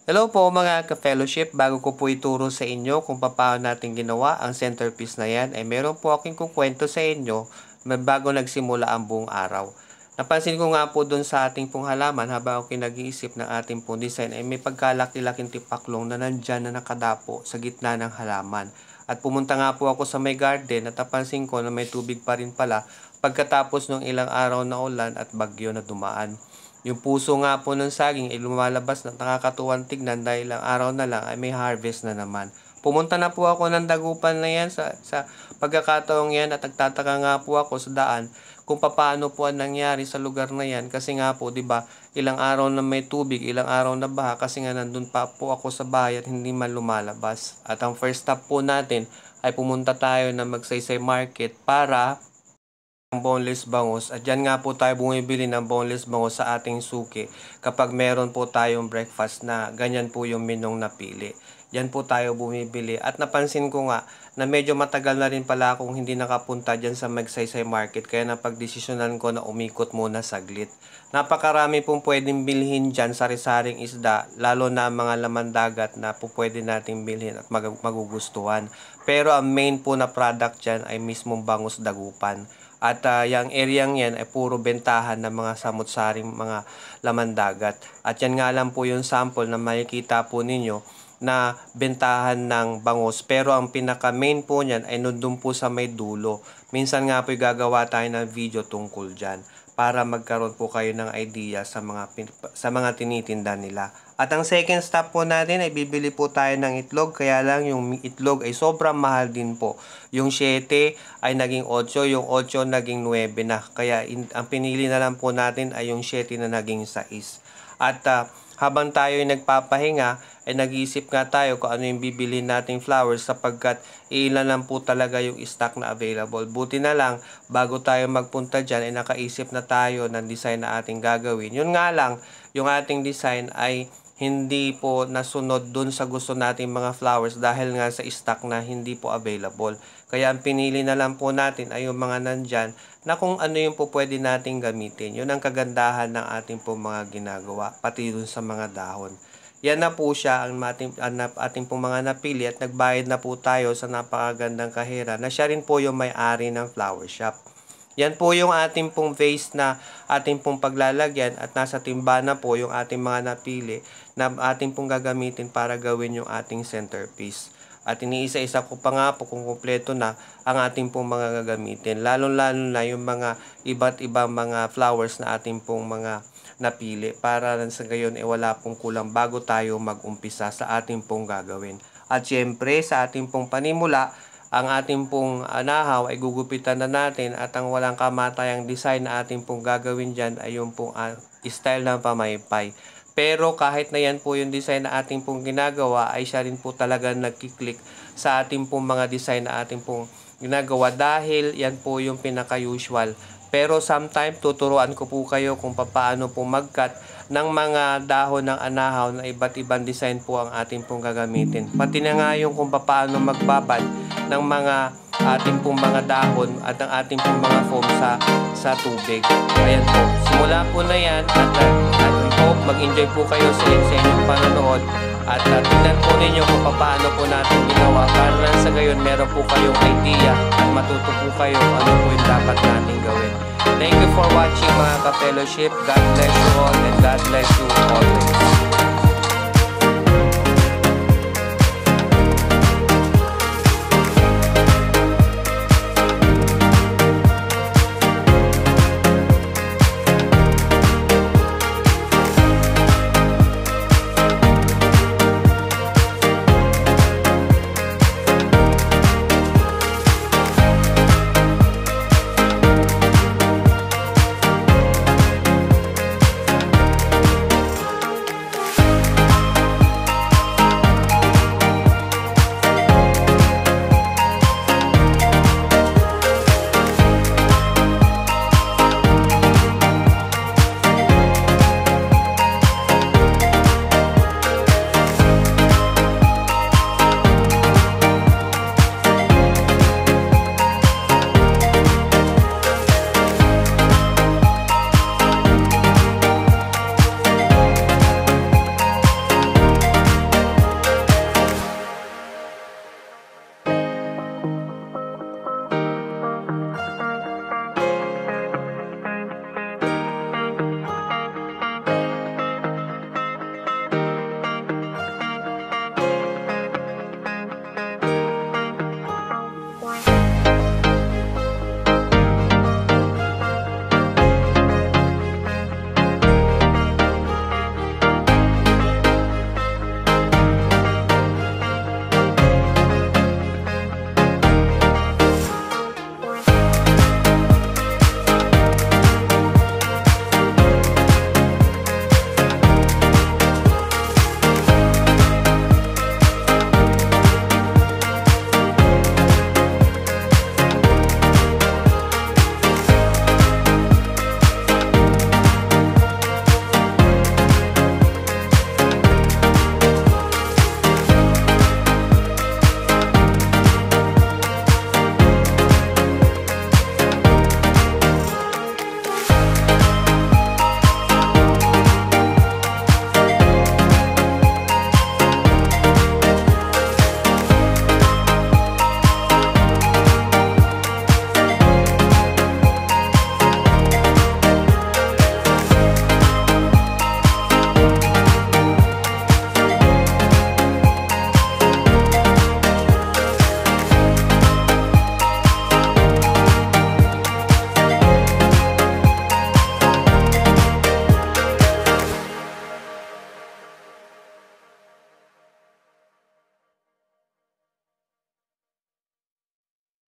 Hello po mga ka-fellowship, bago ko po ituro sa inyo kung paano natin ginawa ang centerpiece na yan, ay meron po aking kukwento sa inyo bago nagsimula ang buong araw. Napansin ko nga po doon sa ating pong halaman habang ako nag-iisip ng ating pong design ay may pagkalaki-laking tipaklong na nandyan na nakadapo sa gitna ng halaman. At pumunta nga po ako sa may garden at napansin ko na may tubig pa rin pala pagkatapos ng ilang araw na ulan at bagyo na dumaan. Yung puso nga po ng saging ay lumalabas na nakakatuwang tignan dahil ang araw na lang ay may harvest na naman. Pumunta na po ako ng dagupan na yan sa pagkakataong yan at nagtataka nga po ako sa daan kung paano po ang nangyari sa lugar na yan kasi nga po 'di ba ilang araw na may tubig, ilang araw na baha kasi nga nandun pa po ako sa bahay at hindi man lumalabas. At ang first stop po natin ay pumunta tayo ng Magsaysay Market para ng boneless bangus at dyan nga po tayo bumibili ng boneless bangus sa ating suki kapag meron po tayong breakfast na ganyan po yung menong napili. Yan po tayo bumibili at napansin ko nga na medyo matagal na rin pala akong hindi nakapunta dyan sa Magsaysay Market kaya napagdesisyonan ko na umikot muna saglit. Napakarami pong pwedeng bilhin dyan sari-saring isda lalo na ang mga laman dagat na po pwede nating bilhin at magugustuhan. Pero ang main po na product dyan ay mismong bangus dagupan. At yung area yan ay puro bentahan ng mga samut-saring mga laman dagat. At yan nga lang po yung sample na makikita po ninyo na bentahan ng bangus. Pero ang pinaka main po niyan ay nandun po sa may dulo. Minsan nga po gagawa tayo ng video tungkol dyan para magkaroon po kayo ng idea sa mga tinitinda nila. At ang second stop po natin ay bibili po tayo ng itlog. Kaya lang yung itlog ay sobrang mahal din po. Yung 7 ay naging 8, yung 8 naging 9 na. Kaya ang pinili na lang po natin ay yung 7 na naging 6. At habang tayo ay nagpapahinga, ay nag-iisip nga tayo kung ano yung bibili nating flowers sapagkat ilan lang po talaga yung stock na available. Buti na lang, bago tayo magpunta dyan, ay nakaisip na tayo ng design na ating gagawin. Yun nga lang, yung ating design ay hindi po nasunod dun sa gusto nating mga flowers dahil nga sa stock na hindi po available. Kaya ang pinili na lang po natin ay yung mga nandyan na kung ano yung po pwede nating gamitin. Yun ang kagandahan ng ating po mga ginagawa, pati dun sa mga dahon. Yan na po siya ang ating po mga napili at nagbayad na po tayo sa napakagandang kahera na siya rin po yung may-ari ng flower shop. Yan po yung ating pong vase na ating pong paglalagyan at nasa timba na po yung ating mga napili na ating pong gagamitin para gawin yung ating centerpiece. At iniisa-isa ko pa nga po kung kumpleto na ang ating pong mga gagamitin. Lalo-lalo na yung mga iba't ibang mga flowers na ating pong mga napili para sa gayon wala pong kulang bago tayo mag-umpisa sa ating pong gagawin. At syempre sa ating pong panimula, ang ating pong nahaw ay gugupitan na natin at ang walang kamatayang design na ating pong gagawin dyan ay yung pong style ng pamaypay. Pero kahit na yan po yung design na ating pong ginagawa ay siya rin po talaga nagkiklik sa ating pong mga design na ating pong ginagawa dahil yan po yung pinaka-usual. Pero sometimes tuturuan ko po kayo kung paano po mag-cut ng mga dahon ng anahaw na iba't ibang design po ang ating pong gagamitin. Pati na nga yung kung paano magbabad ng mga ating pong mga dahon at ang ating pong mga foam sa tubig. Ayan po. Simula po na yan at I hope mag-enjoy po kayo sa inyong panonood at tingnan po ninyo kung paano po natin ginawa para sa gayon meron po kayong idea at matuto po kayo kung ano po yung dapat natin gawin. Thank you for watching mga ka-fellowship. God bless you all and God bless you always.